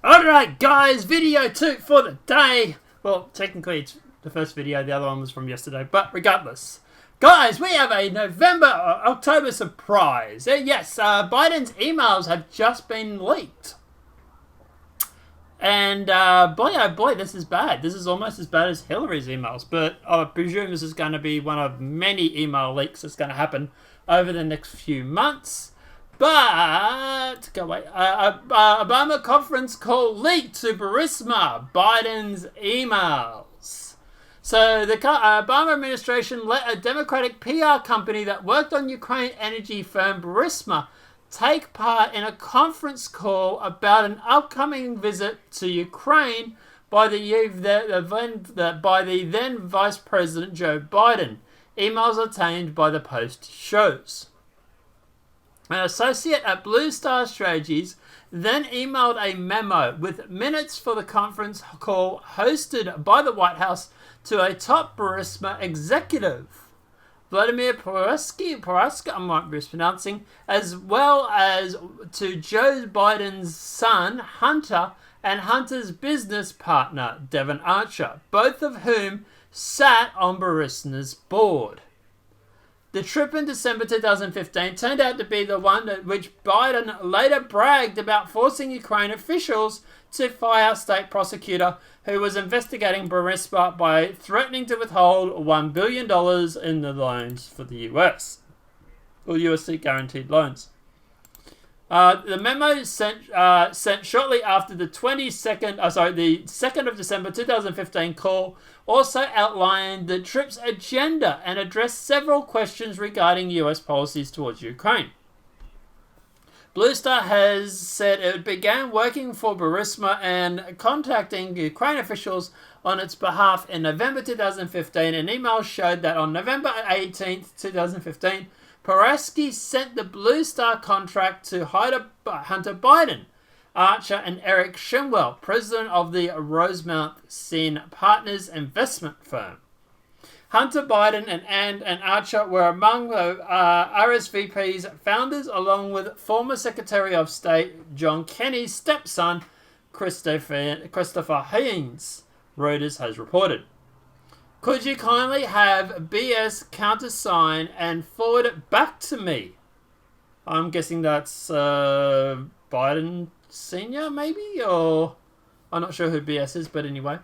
Alright guys, video 2 for the day. Well, technically it's the first video, the other one was from yesterday, but regardless. Guys, we have a October surprise. Yes, Biden's emails have just been leaked. And boy oh boy, this is bad. This is almost as bad as Hillary's emails, but I presume this is going to be one of many email leaks that's going to happen over the next few months. But, Obama conference call leaked to Burisma, Biden's emails. So the Obama administration let a Democratic PR company that worked on Ukraine energy firm Burisma take part in a conference call about an upcoming visit to Ukraine by the then Vice President Joe Biden. Emails obtained by the Post shows. An associate at Blue Star Strategies then emailed a memo with minutes for the conference call hosted by the White House to a top Burisma executive, Vladimir Poraska, I might be mispronouncing, as well as to Joe Biden's son, Hunter, and Hunter's business partner, Devon Archer, both of whom sat on Burisma's board. The trip in December 2015 turned out to be the one at which Biden later bragged about forcing Ukraine officials to fire a state prosecutor who was investigating Burisma by threatening to withhold $1 billion in the loans for the US, or USC guaranteed loans. The memo sent shortly after the 2nd of December 2015 call also outlined the trip's agenda and addressed several questions regarding US policies towards Ukraine. Blue Star has said it began working for Burisma and contacting Ukraine officials on its behalf in November 2015. An email showed that on November 18, 2015, Poraska sent the Blue Star contract to Hunter Biden, Archer, and Eric Shinwell, president of the Rosemount Sen Partners investment firm. Hunter Biden and Archer were among the RSVP's founders, along with former Secretary of State John Kenny's stepson, Christopher Haynes, Reuters has reported. Could you kindly have BS countersign and forward it back to me? I'm guessing that's Biden Sr., maybe? Or I'm not sure who BS is, but anyway.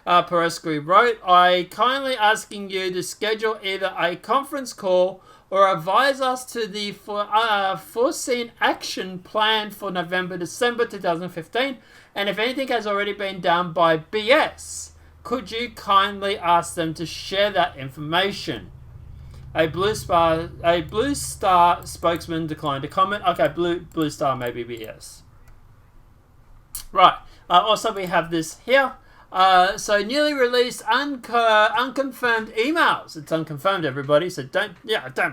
Poraska wrote, I kindly asking you to schedule either a conference call or advise us to the foreseen action plan for December 2015, and if anything has already been done by BS, could you kindly ask them to share that information? A Blue Star spokesman declined to comment. Okay, Blue Star maybe BS. Right. Also, we have this here. So newly released unconfirmed emails. It's unconfirmed, everybody. So don't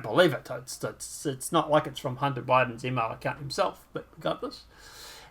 believe it. It's not like it's from Hunter Biden's email account himself. But regardless,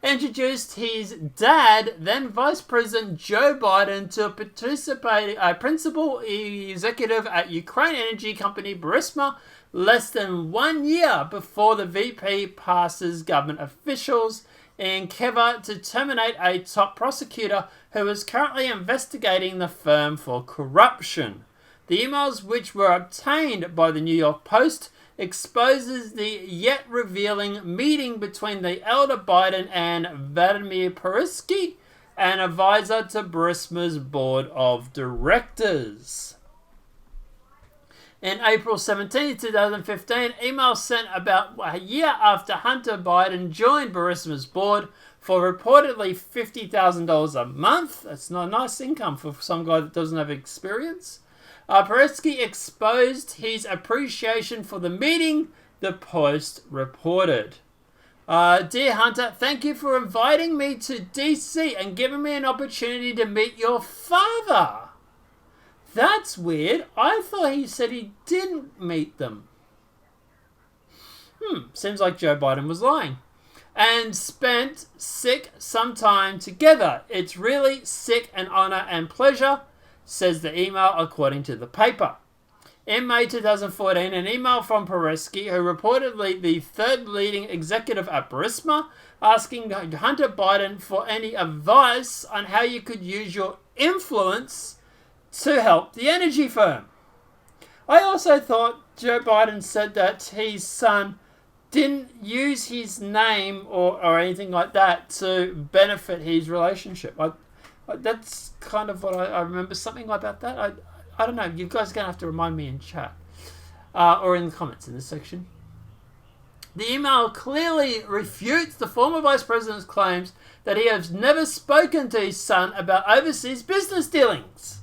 introduced his dad, then Vice President Joe Biden, to participate a principal executive at Ukraine energy company Burisma less than 1 year before the VP passes government officials in Kiev to terminate a top prosecutor who is currently investigating the firm for corruption. The emails, which were obtained by the New York Post, exposes the yet revealing meeting between the elder Biden and Vladimir Poraska, an advisor to Burisma's board of directors. In April 17, 2015, emails sent about a year after Hunter Biden joined Burisma's board for reportedly $50,000 a month. That's not a nice income for some guy that doesn't have experience. Poraska exposed his appreciation for the meeting, the Post reported. Dear Hunter, thank you for inviting me to DC and giving me an opportunity to meet your father. That's weird. I thought he said he didn't meet them. Seems like Joe Biden was lying. And spent some time together. It's really an honor and pleasure, says the email according to the paper. In May 2014, an email from Poraska, who reportedly the third leading executive at Burisma, asking Hunter Biden for any advice on how you could use your influence to help the energy firm. I also thought Joe Biden said that his son didn't use his name or anything like that to benefit his relationship. That's kind of what I remember, something about that. I don't know. You guys are going to have to remind me in chat or in the comments in this section. The email clearly refutes the former vice president's claims that he has never spoken to his son about overseas business dealings,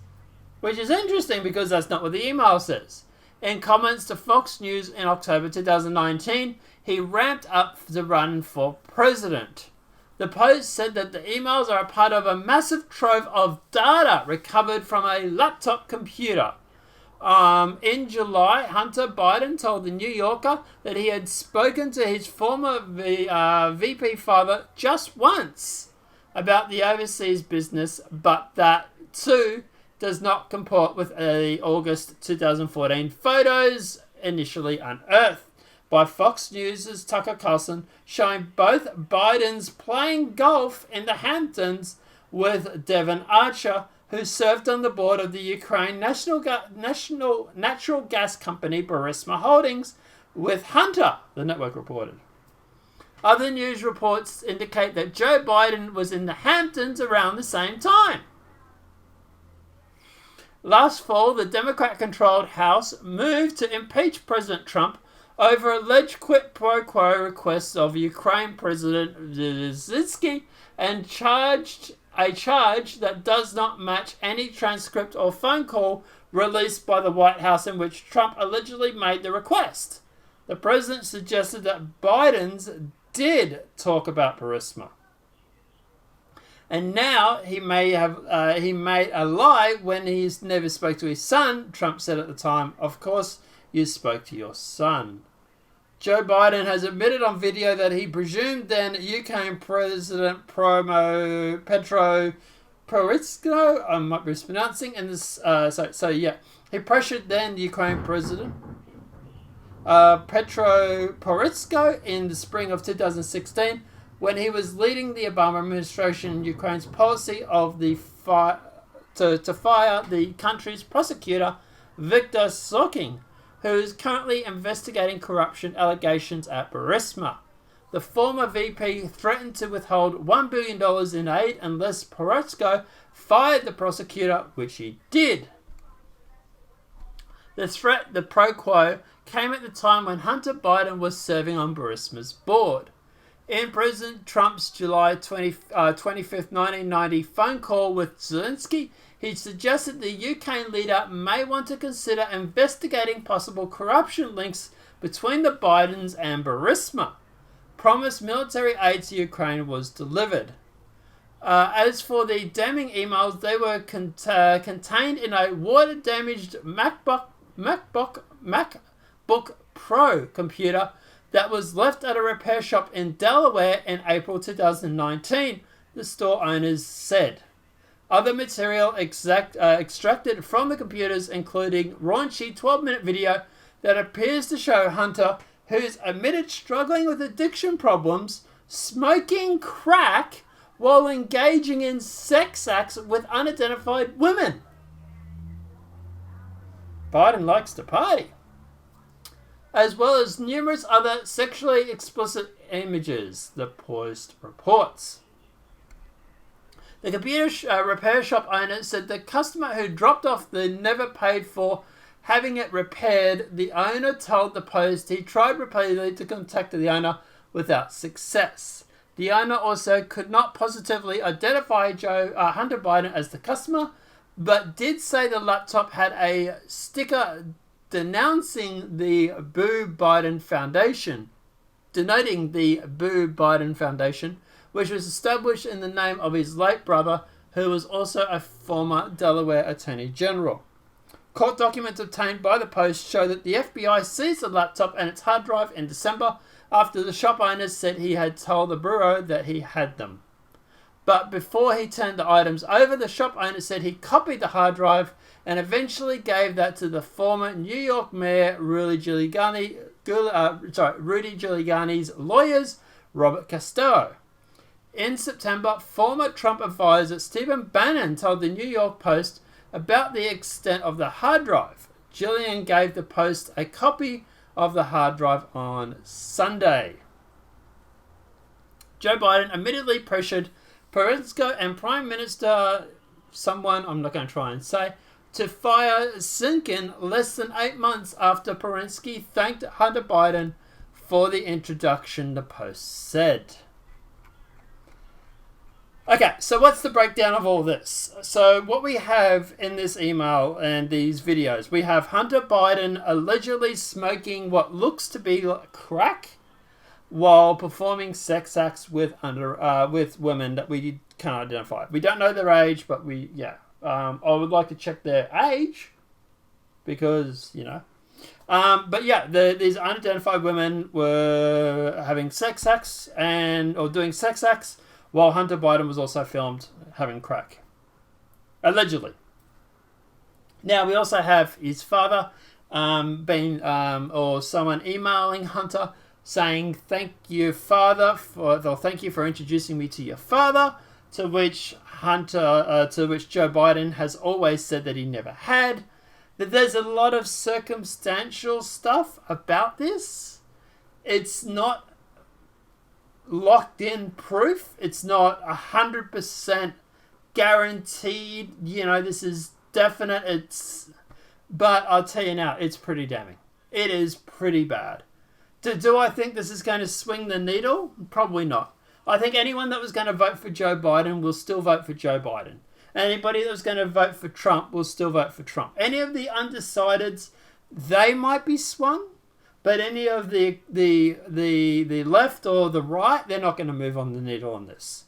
which is interesting because that's not what the email says. In comments to Fox News in October 2019, he ramped up the run for president. The Post said that the emails are a part of a massive trove of data recovered from a laptop computer. In July, Hunter Biden told the New Yorker that he had spoken to his former VP father just once about the overseas business, but that too does not comport with the August 2014 photos initially unearthed by Fox News' Tucker Carlson, showing both Bidens playing golf in the Hamptons with Devon Archer, who served on the board of the Ukraine National Natural Gas Company Burisma Holdings, with Hunter, the network reported. Other news reports indicate that Joe Biden was in the Hamptons around the same time. Last fall, the Democrat-controlled House moved to impeach President Trump over alleged quid pro quo requests of Ukraine President Zelensky and a charge that does not match any transcript or phone call released by the White House in which Trump allegedly made the request. The president suggested that Biden's did talk about Burisma. And now he may have he made a lie when he's never spoke to his son. Trump said at the time, "Of course you spoke to your son." Joe Biden has admitted on video that he presumed then UK President Petro Poroshenko, I might be mispronouncing, and this he pressured then Ukraine President Petro Poroshenko in the spring of 2016 when he was leading the Obama administration in Ukraine's policy of to fire the country's prosecutor, Viktor Sorkin, who is currently investigating corruption allegations at Burisma. The former VP threatened to withhold $1 billion in aid unless Poroshenko fired the prosecutor, which he did. The threat, the pro quo, came at the time when Hunter Biden was serving on Burisma's board. In President Trump's July 25, 1990 phone call with Zelensky, he suggested the UK leader may want to consider investigating possible corruption links between the Bidens and Burisma. Promised military aid to Ukraine was delivered. As for the damning emails, they were contained in a water-damaged MacBook Pro computer that was left at a repair shop in Delaware in April 2019, the store owners said. Other material extracted from the computers, including raunchy 12-minute video that appears to show Hunter, who's admitted struggling with addiction problems, smoking crack while engaging in sex acts with unidentified women. Biden likes to party. As well as numerous other sexually explicit images, the Post reports. The computer repair shop owner said the customer who dropped off the never paid for having it repaired. The owner told the Post he tried repeatedly to contact the owner without success. The owner also could not positively identify Hunter Biden as the customer, but did say the laptop had a sticker denoting the Boo Biden Foundation, which was established in the name of his late brother, who was also a former Delaware Attorney General. Court documents obtained by the Post show that the FBI seized the laptop and its hard drive in December after the shop owner said he had told the bureau that he had them. But before he turned the items over, the shop owner said he copied the hard drive and eventually gave that to the former New York Mayor Rudy Giuliani's lawyers, Robert Castillo. In September, former Trump advisor Stephen Bannon told the New York Post about the extent of the hard drive. Gillian gave the Post a copy of the hard drive on Sunday. Joe Biden admittedly pressured Perensko and Prime Minister, someone I'm not going to try and say, to fire Sinkin less than 8 months after Perensky thanked Hunter Biden for the introduction, the Post said. Okay, so what's the breakdown of all this? So what we have in this email and these videos, we have Hunter Biden allegedly smoking what looks to be crack while performing sex acts with women that we can't identify. We don't know their age, but I would like to check their age because, but yeah, these unidentified women were having sex acts or doing sex acts while Hunter Biden was also filmed having crack. Allegedly. Now, we also have his father or someone emailing Hunter saying, thank you, father, thank you for introducing me to your father, to which Joe Biden has always said that he never had. That there's a lot of circumstantial stuff about this. It's not locked in proof. It's not 100% guaranteed. This is definite. But I'll tell you now, it's pretty damning. It is pretty bad. Do I think this is going to swing the needle? Probably not. I think anyone that was going to vote for Joe Biden will still vote for Joe Biden. Anybody that was going to vote for Trump will still vote for Trump. Any of the undecideds, they might be swung. But any of the left or the right, they're not going to move on the needle on this.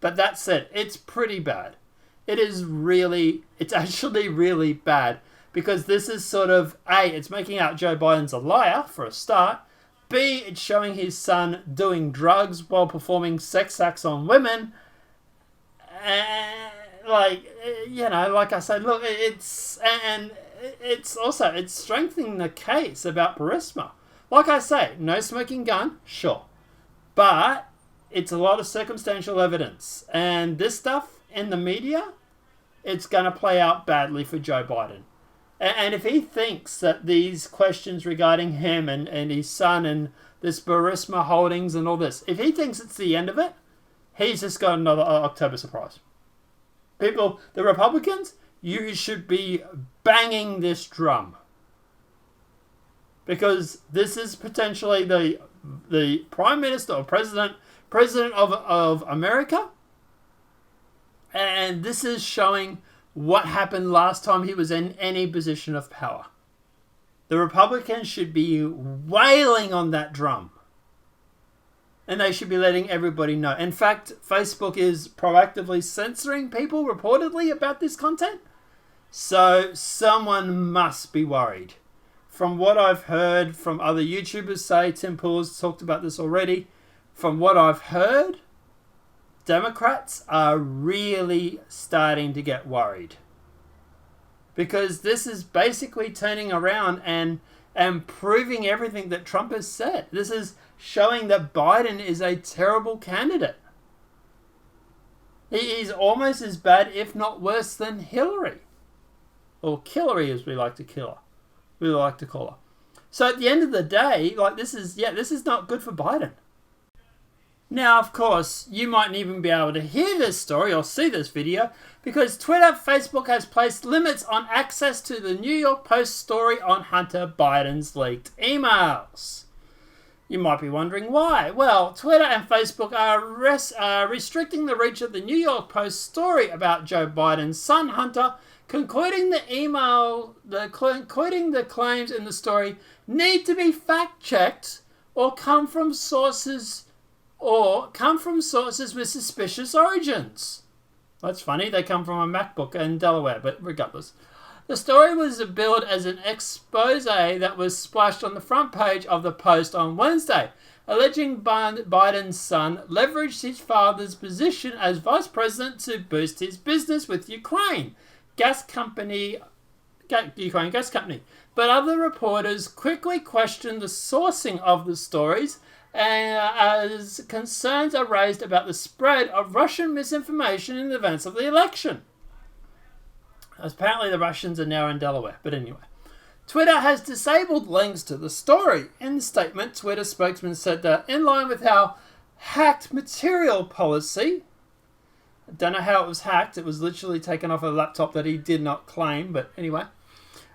But that said, it's pretty bad. It's actually really bad. Because this is sort of, A, it's making out Joe Biden's a liar, for a start. B, it's showing his son doing drugs while performing sex acts on women. And, like I said, look, it's strengthening the case about Burisma. Like I say, no smoking gun, sure. But it's a lot of circumstantial evidence. And this stuff in the media, it's going to play out badly for Joe Biden. And if he thinks that these questions regarding him and his son and this Burisma Holdings and all this, if he thinks it's the end of it, he's just got another October surprise. People, the Republicans, you should be banging this drum. Because this is potentially the Prime Minister or President of America. And this is showing what happened last time he was in any position of power. The Republicans should be wailing on that drum. And they should be letting everybody know. In fact, Facebook is proactively censoring people reportedly about this content. So someone must be worried. From what I've heard from other YouTubers say, Tim Pool's talked about this already. From what I've heard, Democrats are really starting to get worried. Because this is basically turning around and proving everything that Trump has said. This is showing that Biden is a terrible candidate. He is almost as bad, if not worse, than Hillary. Or Killary, as we like to call her. So at the end of the day, this is not good for Biden. Now, of course, you mightn't even be able to hear this story or see this video because Twitter, Facebook has placed limits on access to the New York Post story on Hunter Biden's leaked emails. You might be wondering why. Well, Twitter and Facebook are restricting the reach of the New York Post story about Joe Biden's son, Hunter, concluding the claims in the story need to be fact-checked or come from sources with suspicious origins. That's funny, they come from a MacBook in Delaware, but regardless. The story was billed as an expose that was splashed on the front page of the Post on Wednesday, alleging Biden's son leveraged his father's position as vice president to boost his business with Ukraine gas company. But other reporters quickly questioned the sourcing of the stories as concerns are raised about the spread of Russian misinformation in advance of the election. Apparently the Russians are now in Delaware, but anyway. Twitter has disabled links to the story. In the statement, Twitter spokesman said that in line with our hacked material policy, I don't know how it was hacked, it was literally taken off a laptop that he did not claim, but anyway,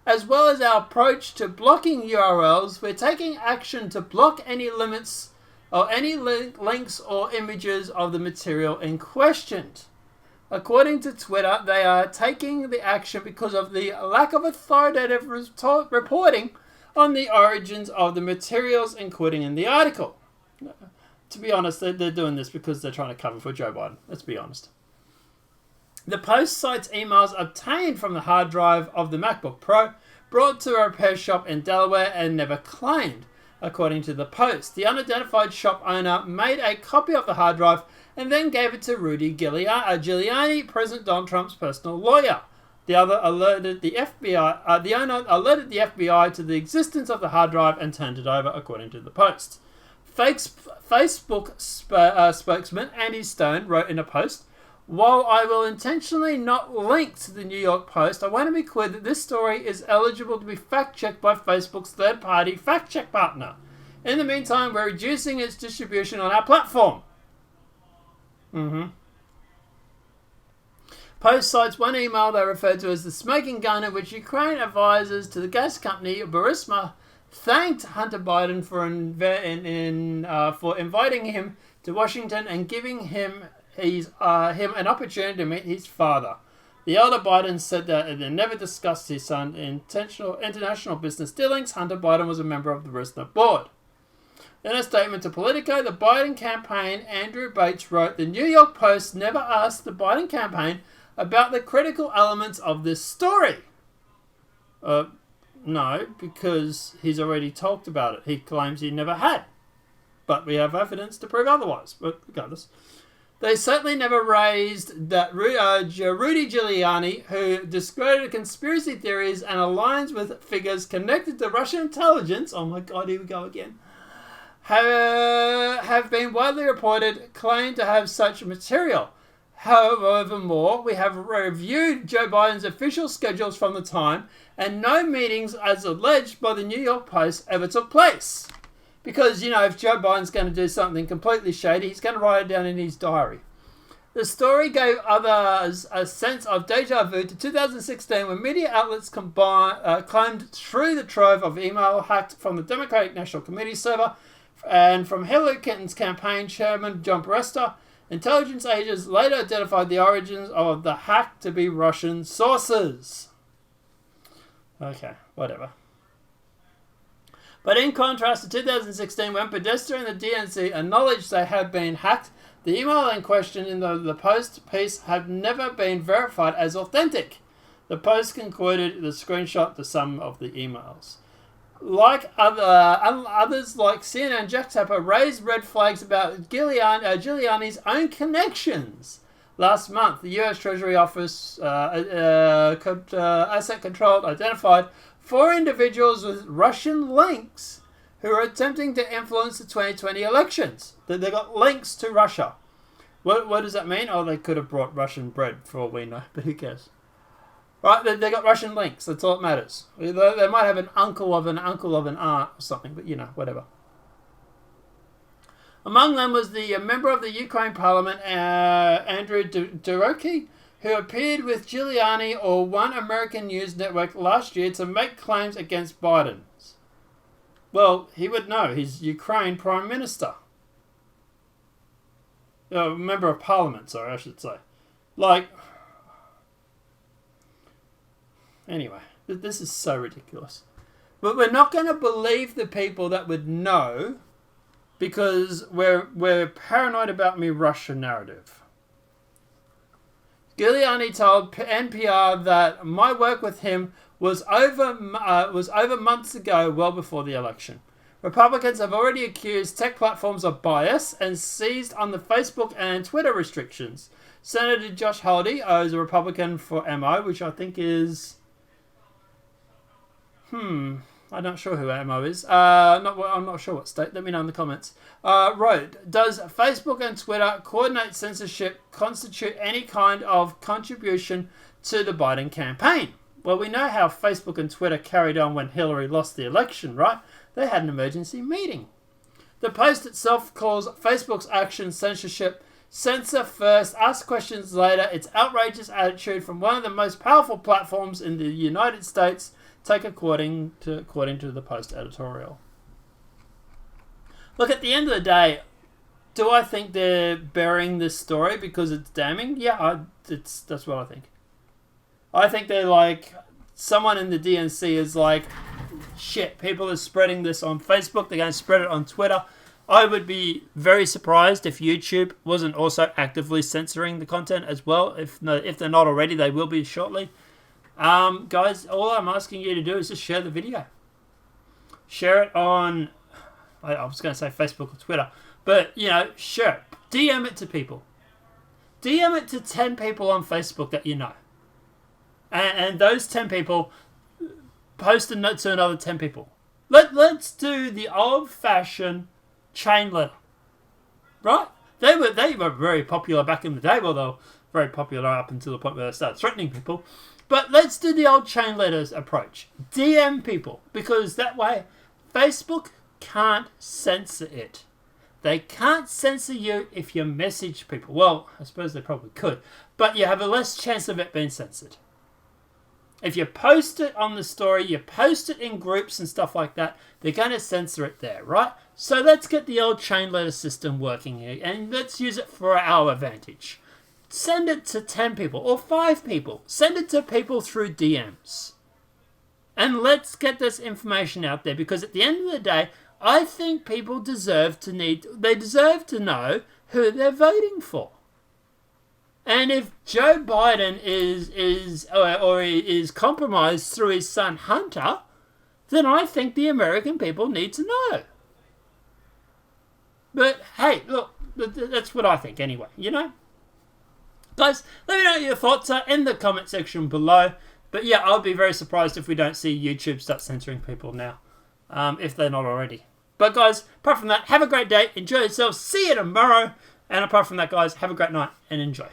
as well as our approach to blocking URLs, we're taking action to block any limits or any links or images of the material in question. According to Twitter, they are taking the action because of the lack of authoritative reporting on the origins of the materials, including in the article. To be honest, they're doing this because they're trying to cover for Joe Biden. Let's be honest. The Post cites emails obtained from the hard drive of the MacBook Pro, brought to a repair shop in Delaware and never claimed. According to the Post, the unidentified shop owner made a copy of the hard drive and then gave it to Rudy Giuliani, President Donald Trump's personal lawyer. The owner alerted the FBI to the existence of the hard drive and turned it over, according to the Post. Facebook spokesman Andy Stone wrote in a post, "While I will intentionally not link to the New York Post, I want to be clear that this story is eligible to be fact-checked by Facebook's third-party fact-check partner. In the meantime, we're reducing its distribution on our platform." Post cites one email they referred to as the smoking gun, in which Ukraine advisors to the gas company Burisma thanked Hunter Biden for inviting him to Washington and giving him an opportunity to meet his father. The elder Biden said that they never discussed his son's international business dealings. Hunter Biden was a member of the Burisma board. In a statement to Politico, the Biden campaign, Andrew Bates wrote, "The New York Post never asked the Biden campaign about the critical elements of this story." No, because he's already talked about it. He claims he never had. But we have evidence to prove otherwise. But regardless, they certainly never raised that Rudy Giuliani, who discredited conspiracy theories and aligns with figures connected to Russian intelligence, oh my god, here we go again, have been widely reported, claimed to have such material. However, we have reviewed Joe Biden's official schedules from the time, and no meetings, as alleged by the New York Post, ever took place. Because, if Joe Biden's going to do something completely shady, he's going to write it down in his diary. The story gave others a sense of deja vu to 2016, when media outlets claimed through the trove of email hacked from the Democratic National Committee server and from Hillary Clinton's campaign chairman, John Podesta, intelligence agents later identified the origins of the hack to be Russian sources. Okay, whatever. But in contrast to 2016, when Podesta and the DNC acknowledged they had been hacked, the email in question in the Post piece had never been verified as authentic. The Post concluded the screenshot to some of the emails. Like others like CNN Jack Tapper raised red flags about Giuliani's own connections. Last month, the U.S. Treasury Office Asset Control identified 4 individuals with Russian links who are attempting to influence the 2020 elections. They got links to Russia. What does that mean? Oh, they could have brought Russian bread for all we know, but who cares? Right, they got Russian links. That's all that matters. They might have an uncle of an uncle of an aunt or something, but whatever. Among them was the member of the Ukraine Parliament, Andrew Duroki, who appeared with Giuliani or one American news network last year to make claims against Biden. Well, he would know. He's Ukraine Prime Minister. Member of Parliament, sorry, I should say. Anyway, this is so ridiculous. But we're not going to believe the people that would know because we're paranoid about me Russia narrative. Giuliani told NPR that my work with him was over months ago, well before the election. Republicans have already accused tech platforms of bias and seized on the Facebook and Twitter restrictions. Senator Josh Hawley is a Republican for MO, which I think is... I'm not sure who Ammo is. I'm not sure what state. Let me know in the comments. Road. Does Facebook and Twitter coordinate censorship constitute any kind of contribution to the Biden campaign? Well, we know how Facebook and Twitter carried on when Hillary lost the election, right? They had an emergency meeting. The post itself calls Facebook's action censorship. Censor first, ask questions later. It's outrageous attitude from one of the most powerful platforms in the United States. Take according to the Post editorial. Look, at the end of the day, do I think they're burying this story because it's damning? Yeah, that's what I think. I think they're like, someone in the DNC is like, shit, people are spreading this on Facebook. They're going to spread it on Twitter. I would be very surprised if YouTube wasn't also actively censoring the content as well. If they're not already, they will be shortly. Guys, all I'm asking you to do is just share the video. Share it on, I was going to say Facebook or Twitter, but, share it. DM it to people. DM it to 10 people on Facebook that you know. And those 10 people, post a note to another 10 people. Let's do the old-fashioned chain letter. Right? They were very popular back in the day. Well, they were very popular up until the point where they started threatening people. But let's do the old chain letters approach. DM people. Because that way, Facebook can't censor it. They can't censor you if you message people. Well, I suppose they probably could. But you have a less chance of it being censored. If you post it on the story, you post it in groups and stuff like that, they're going to censor it there, right? So let's get the old chain letter system working here, and let's use it for our advantage. Send it to 10 people or 5 people. Send it to people through DMs. And let's get this information out there, because at the end of the day, I think people deserve to know who they're voting for. And if Joe Biden is compromised through his son Hunter, then I think the American people need to know. But hey, look, that's what I think anyway, Guys, let me know what your thoughts are in the comment section below. But yeah, I'll be very surprised if we don't see YouTube start censoring people now, if they're not already. But guys, apart from that, have a great day, enjoy yourselves, see you tomorrow. And apart from that, guys, have a great night and enjoy.